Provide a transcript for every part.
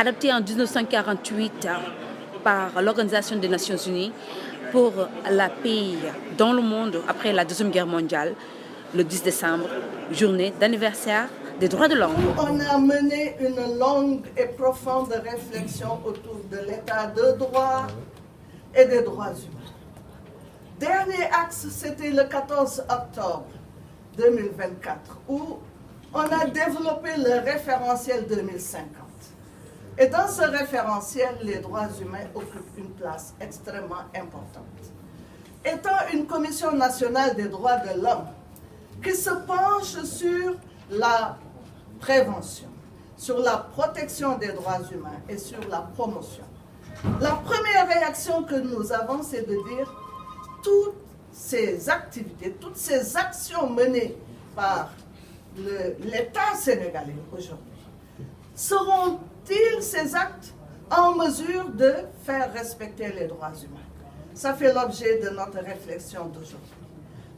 adopté en 1948 par l'Organisation des Nations Unies pour la paix dans le monde après la Deuxième Guerre mondiale, le 10 décembre, journée d'anniversaire des droits de l'homme. On a mené une longue et profonde réflexion autour de l'état de droit et des droits humains. Dernier axe, c'était le 14 octobre 2024, où on a développé le référentiel 2050. Et dans ce référentiel, les droits humains occupent une place extrêmement importante. Étant une commission nationale des droits de l'homme qui se penche sur la prévention, sur la protection des droits humains et sur la promotion, la première réaction que nous avons, c'est de dire toutes ces activités, toutes ces actions menées par l'État sénégalais aujourd'hui, seront-ils ces actes en mesure de faire respecter les droits humains? Ça fait l'objet de notre réflexion d'aujourd'hui.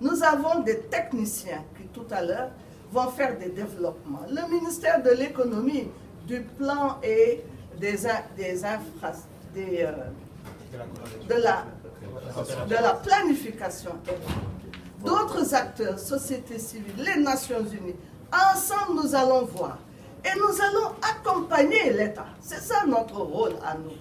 Nous avons des techniciens qui tout à l'heure vont faire des développements. Le ministère de l'économie, du plan et de la planification, d'autres acteurs, société civile, les Nations Unies, ensemble nous allons voir et nous allons accompagner l'État. C'est ça notre rôle à nous.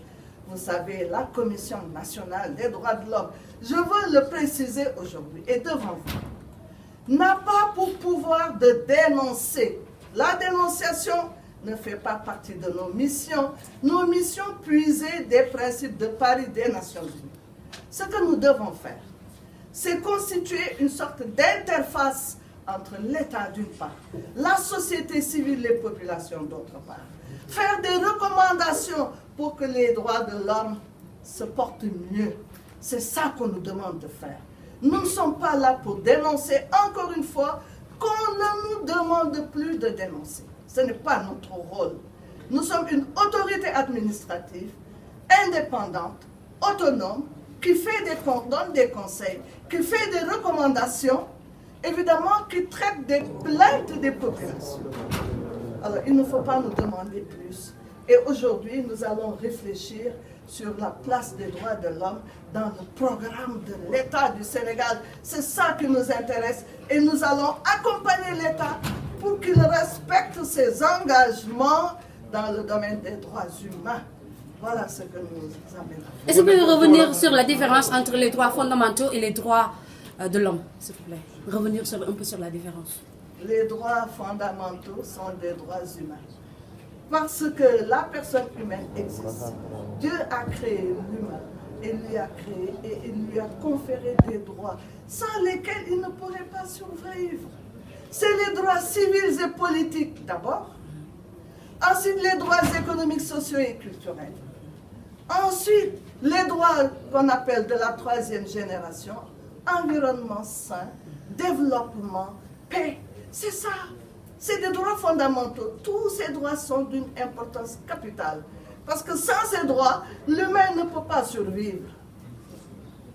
Vous savez, la Commission nationale des droits de l'homme, je veux le préciser aujourd'hui et devant vous, n'a pas pour pouvoir de dénoncer. La dénonciation ne fait pas partie de nos missions. Nos missions puisées des principes de Paris des Nations Unies. Ce que nous devons faire, c'est constituer une sorte d'interface entre l'État d'une part, la société civile, les populations d'autre part. Faire des recommandations pour que les droits de l'homme se portent mieux. C'est ça qu'on nous demande de faire. Nous ne sommes pas là pour dénoncer, encore une fois, qu'on ne nous demande plus de dénoncer. Ce n'est pas notre rôle. Nous sommes une autorité administrative, indépendante, autonome, qui donne des conseils, qui fait des recommandations, évidemment, qui traite des plaintes des populations. Alors, il ne faut pas nous demander plus. Et aujourd'hui, nous allons réfléchir sur la place des droits de l'homme dans le programme de l'État du Sénégal. C'est ça qui nous intéresse. Et nous allons accompagner l'État pour qu'il respecte ses engagements dans le domaine des droits humains. Voilà ce que nous amenons. Est-ce que vous pouvez revenir sur la différence entre les droits fondamentaux et les droits de l'homme, s'il vous plaît? Revenir un peu sur la différence. Les droits fondamentaux sont des droits humains. Parce que la personne humaine existe. Dieu a créé l'humain, il lui a créé et il lui a conféré des droits sans lesquels il ne pourrait pas survivre. C'est les droits civils et politiques d'abord. Ensuite, les droits économiques, sociaux et culturels. Ensuite, les droits qu'on appelle de la troisième génération, environnement sain, développement, paix. C'est ça. C'est des droits fondamentaux. Tous ces droits sont d'une importance capitale. Parce que sans ces droits, l'humain ne peut pas survivre.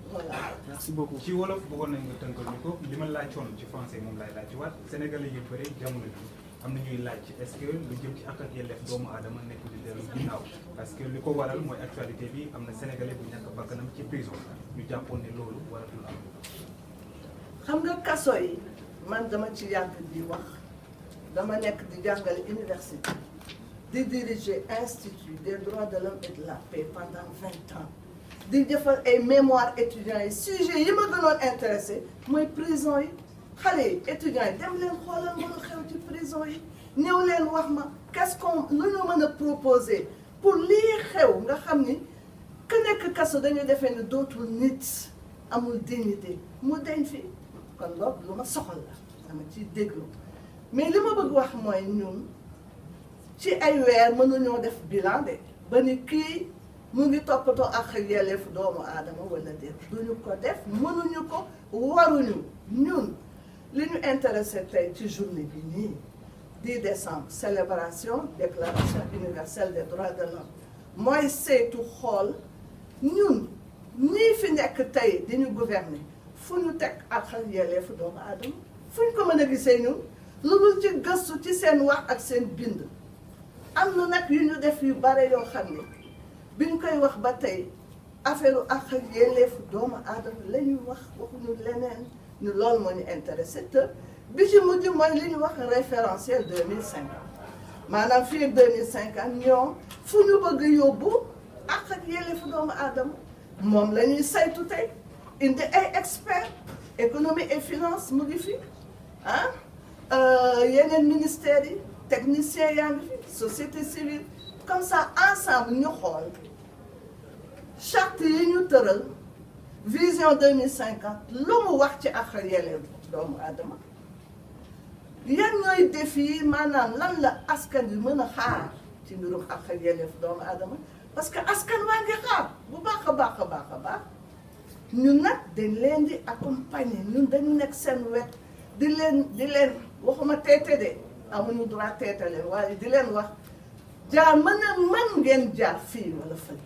Voilà. Merci beaucoup. ci wolof bëggoon nañ nga tënkal ñu ko li ma laajoon ci français moom laay laaj ci waat sénégalais yu bëri jamono bi am na ñuy laaj est-ce que lu jëm ci ak yelleef doomu aadama nekk di dellu ginnaaw parce que li ko waral mooy actualité bi am na sénégalais bu ñàkk bakkanam ci prison ñu jàppoon ne loolu waratul am. xam nga kaso yi man dama ci yàgg di wax dama nekk di jàngale université di diriger institut des droits de l'homme et de la paix pendant 20 ans. di defal ay mémoire étudiants yi sujet yi ma gënoon intéressé mooy prison yi xale yi étudiants yi dem leen xoolal mën a xew ci prison yi ñëw leen wax ma qu'est-ce qu'on lu ñu mën a proposer pour lii xew nga xam ni ku nekk kaso dañuy defee ni dootul nit amul dignité mu deñ fi kon loolu lu ma soxal la dama ciy déglu mais li ma bëgg wax mooy ñun ci ay weer mënuñoo def bilan de ba ni kii mu ngi toppatoo ak yelleefu doomu aadama wala déet duñu ko def mënuñu ko waruñu ñun li ñu intéressé tey ci journée bi nii 10 décembre célébration déclaration universelle des droits de l'homme mooy saytu xool ñun ñii fi nekk tey di ñu gouverner fu ñu teg ak yelleefu doomu aadama fu ñu ko mën a gisee ñun lu dul ci gëstu ci seen wax ak seen bind am na nag yu ñu def yu bare yoo xam ne bi ñu koy wax ba tey affaire ak ak yelleefu doomu aadama la ñuy wax waxuñu leneen ñu loolu moo ñu intéressé te bi ci mujj mooy li ñu wax référentiel 2050 maanaam fii ak 2050 ñoom fu ñu bëgg yóbbu ak yelleefu doomu aadama moom la ñuy saytu tey indi ay experts économie et finance mu ngi fi yeneen ministères yi techniciens yaa ngi fi société civile comme ça ensemble ñu xool charte yi ñu tëral vision 2050 lu mu wax ci ak yelleefu doomu aadama yan ñooy défi yi maanaam lan la askan bi mën a xaar ci mbirum ak yelleefu doomu aadama parce que askan waa ngi xaar bu baax a baax a baax a baax ñun nag dañ leen di accompagner ñun dañu nekk seen wet di leen waxuma teete de amuñu droit teete leen waaye di leen wax jaar mën ngeen jaar fii wala fële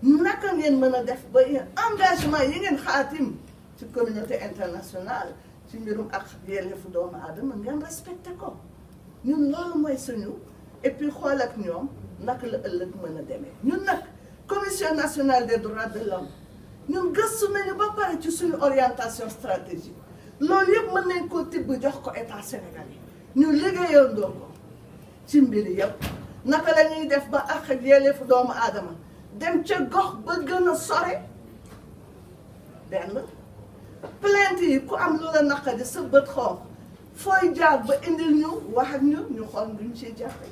naka ngeen mën a def ba engagement yi ngeen xaatim ci communauté internationale ci mbirum ak yelleefu doomu aadama ngeen respecté ko ñun loolu mooy suñu et puis xool ak ñoom naka la ëllëg mën a demee ñun nag commission nationale des droits de l'homme ñun gëstu nañu ba pare ci suñu orientation stratégique loolu yëpp mën nañ koo tibb jox ko état sénégalais ñu liggéeyandoo ko ci mbir yëpp naka la ñuy def ba ak yelleefu doomu aadama dem ca gox ba gën a sore benn plainte yi ku am lu la naqadi sa bët xonq fooy jaar ba indil ñu wax ak ñu xool duñ ciy jàppe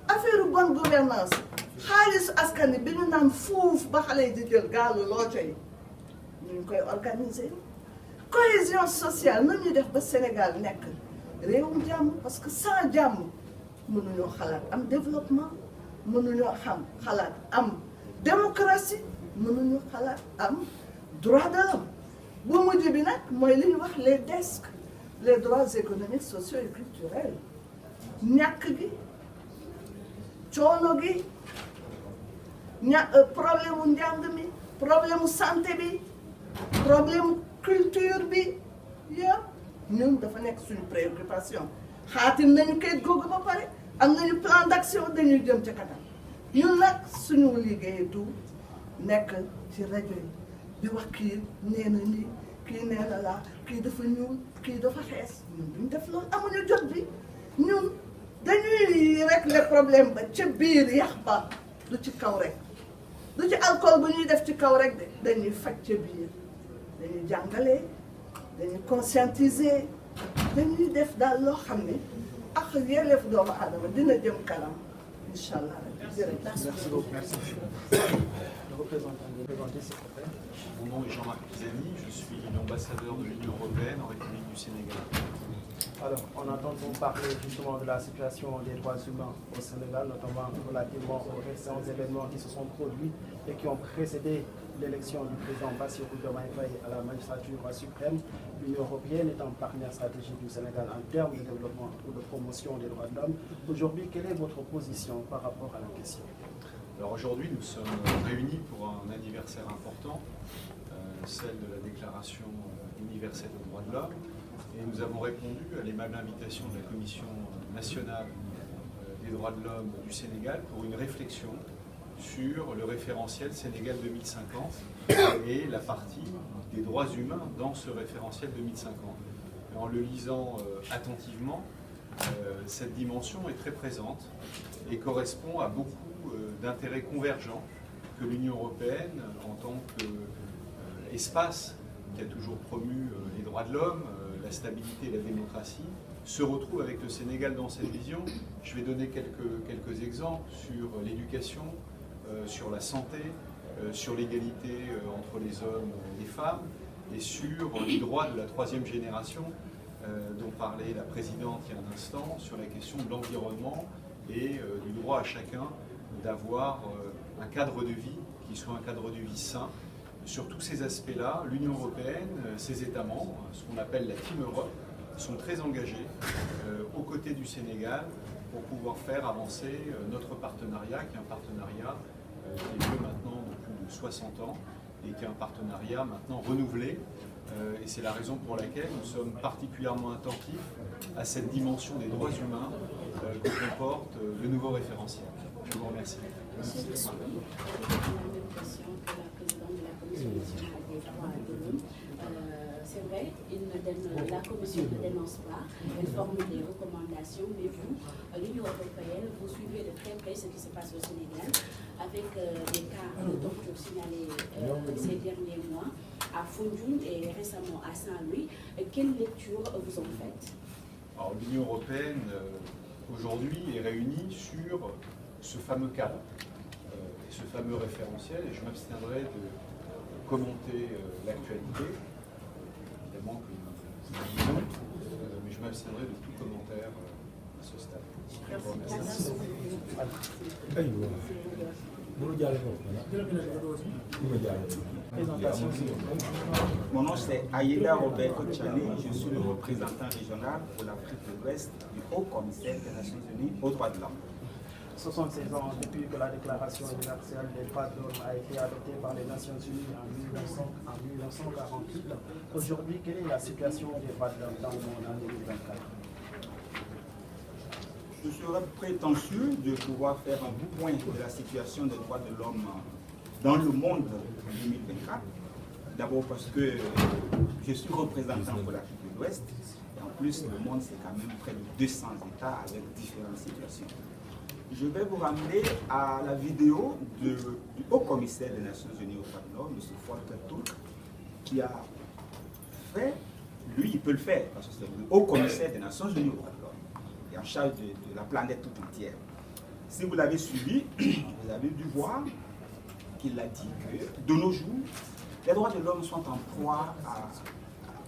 affaire bonne gouvernance xaalisu askan bi ñu naan fuuf ba xale yi di jël gaalu looco yi ñu koy organiser cohésion sociale na ñuy def ba Sénégal nekk réewum jàmm parce que sans jàmm mënuñoo xalaat am développement mënuñoo xalaat am démocratie mënuñu xalaat am droit de l'homme bu mujj bi nag mooy li ñu wax les DESC les droits économiques sociaux et culturels ñàkk gi coono gi problème mu njàng mi problème mu santé bi problème mu culture bi yëpp ñun dafa nekk suñu préoccupation xaatim nañu kayit googu ba pare am nañu plan d'action dañuy jëm ca kanam ñun nag suñu liggéey du nekk ci rajo yi di wax kii nee na lii kii nee na laa kii dafa ñuul kii dafa xees ñun duñ def loolu amuñu jot bi ñun dañuy régler problème ba ca biir yax ba du ci kaw rek du ci alcool bu ñuy def ci kaw rek de dañuy faj ca biir dañuy jàngale dañuy conscientiser dañuy def daal loo xam ne ak yelleefu doomu aadama dina jëm kanam incha allah jërëjëf. Merci beaucoup. Merci. Le représentant s'il vous plaît. Mon nom est Jean-Marc Pisani, je suis l'ambassadeur de l'Union européenne en République du Sénégal. Alors, on entend vous parler justement de la situation des droits humains au Sénégal, notamment relativement aux récents événements qui se sont produits et qui ont précédé l'élection du président Bassirou Diomaye Faye à la magistrature suprême. L'Union européenne est un partenaire stratégique du Sénégal en termes de développement ou de promotion des droits de l'homme. Aujourd'hui, quelle est votre position par rapport à la question? Alors aujourd'hui, nous sommes réunis pour un anniversaire important, celle de la Déclaration universelle des droits de l'homme. Et nous avons répondu à l'aimable invitation de la Commission nationale des droits de l'homme du Sénégal pour une réflexion sur le référentiel Sénégal 2050 et la partie des droits humains dans ce référentiel 2050. Et en le lisant attentivement, cette dimension est très présente et correspond à beaucoup d'intérêts convergents que l'Union européenne, en tant qu'espace qui a toujours promu les droits de l'homme, la stabilité et la démocratie, se retrouve avec le Sénégal dans cette vision. Je vais donner quelques exemples sur l'éducation, sur la santé, sur l'égalité entre les hommes et les femmes, et sur les droits de la troisième génération dont parlait la présidente il y a un instant, sur la question de l'environnement et du droit à chacun d'avoir un cadre de vie qui soit un cadre de vie sain. Sur tous ces aspects-là, l'Union européenne, ses États membres, ce qu'on appelle la Team Europe, sont très engagés aux côtés du Sénégal pour pouvoir faire avancer notre partenariat, qui est un partenariat qui est vieux maintenant de plus de 60 ans et qui est un partenariat maintenant renouvelé Et c'est la raison pour laquelle nous sommes particulièrement attentifs à cette dimension des droits humains que comporte le nouveau référentiel. Je vous remercie. Monsieur le Président, la même question que la présidente de la Commission nationale des droits de l'homme. C'est vrai, la Commission ne dénonce pas, elle formule des recommandations, mais vous, l'Union européenne, vous suivez de très près ce qui se passe au Sénégal, avec des cas de torture signalés ces derniers mois à Foundiougne et récemment à Saint-Louis. Quelle lecture vous en faites? Alors, l'Union européenne, aujourd'hui, est réunie sur ce fameux cadre, et ce fameux référentiel, et je m'abstiendrai de commenter l'actualité. Évidemment que nous disons, mais je m'abstiendrai de tout commentaire à ce stade. Je vous remercie. Mon nom c'est Aïda Robert Kochani, je suis le représentant régional pour l'Afrique de l'Ouest du Haut-Commissaire des Nations Unies aux droits de l'homme. 76 ans depuis que la Déclaration universelle des droits de l'homme a été adoptée par les Nations Unies en 1948. Aujourd'hui, quelle est la situation des droits de l'homme dans le monde en 2024? Je serais prétentieux de pouvoir faire un point de la situation des droits de l'homme dans le monde en 2024. D'abord parce que je suis représentant pour l'Afrique de l'Ouest. Et en plus, le monde, c'est quand même près de 200 États avec différentes situations. Je vais vous ramener à la vidéo du Haut-Commissaire des Nations Unies aux droits de l'homme, M. Volker Turk, qui a fait, lui, il peut le faire, parce que c'est le Haut-Commissaire des Nations Unies aux droits de l'homme, qui est en charge de la planète tout entière. Si vous l'avez suivi, vous avez dû voir qu'il a dit que, de nos jours, les droits de l'homme sont en proie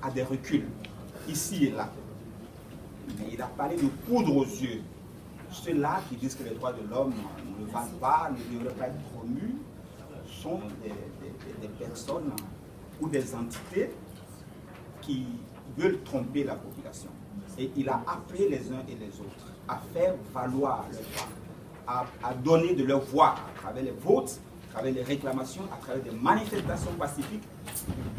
à des reculs, ici et là. Mais il a parlé de poudre aux yeux. Ceux-là qui disent que les droits de l'homme ne valent pas, ne devraient pas être promus, sont des personnes ou des entités qui veulent tromper la population. Et il a appelé les uns et les autres à faire valoir leurs droits, à donner de leur voix à travers les votes, à travers les réclamations, à travers des manifestations pacifiques,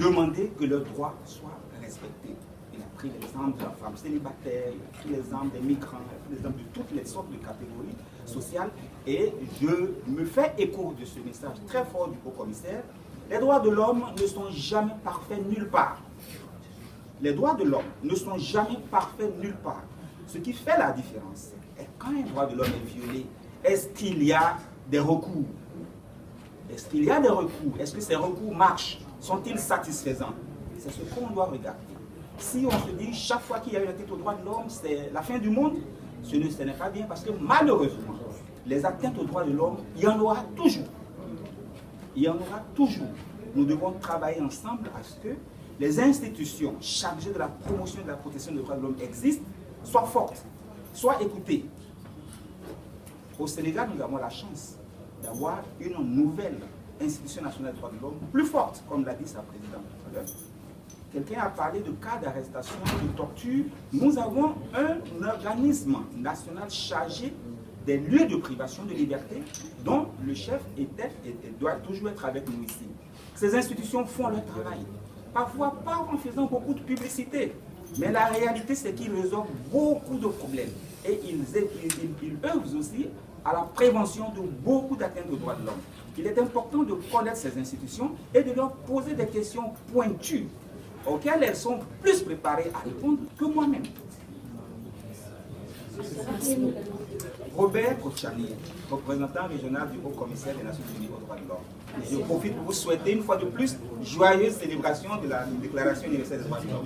demander que leurs droits soient respectés. Il a pris l'exemple de la femme célibataire, il a pris l'exemple des migrants, il a pris l'exemple de toutes les sortes de catégories sociales. Et je me fais écho de ce message très fort du Haut-Commissaire. Les droits de l'homme ne sont jamais parfaits nulle part. Les droits de l'homme ne sont jamais parfaits nulle part. Ce qui fait la différence, c'est quand un droit de l'homme est violé, est-ce qu'il y a des recours? Est-ce qu'il y a des recours? Est-ce que ces recours marchent? Sont-ils satisfaisants? C'est ce qu'on doit regarder. Si on se dit chaque fois qu'il y a une atteinte aux droits de l'homme, c'est la fin du monde, ce n'est pas bien parce que malheureusement, les atteintes aux droits de l'homme, il y en aura toujours. Il y en aura toujours. Nous devons travailler ensemble à ce que les institutions chargées de la promotion et de la protection des droits de l'homme existent, soient fortes, soient écoutées. Au Sénégal, nous avons la chance d'avoir une nouvelle institution nationale des droits de l'homme plus forte, comme l'a dit sa présidente. Quelqu'un a parlé de cas d'arrestation, de torture. Nous avons un organisme national chargé des lieux de privation de liberté dont le chef doit toujours être avec nous ici. Ces institutions font leur travail. Parfois pas en faisant beaucoup de publicité, mais la réalité c'est qu'ils résolvent beaucoup de problèmes. Et ils œuvrent aussi à la prévention de beaucoup d'atteintes aux droits de l'homme. Il est important de connaître ces institutions et de leur poser des questions pointues auxquelles elles sont plus préparées à répondre que moi-même. Robert Kochani, représentant régional du Haut-Commissaire des Nations Unies aux droits de l'homme. Je profite pour vous souhaiter une fois de plus joyeuse célébration de la Déclaration universelle des droits de l'homme.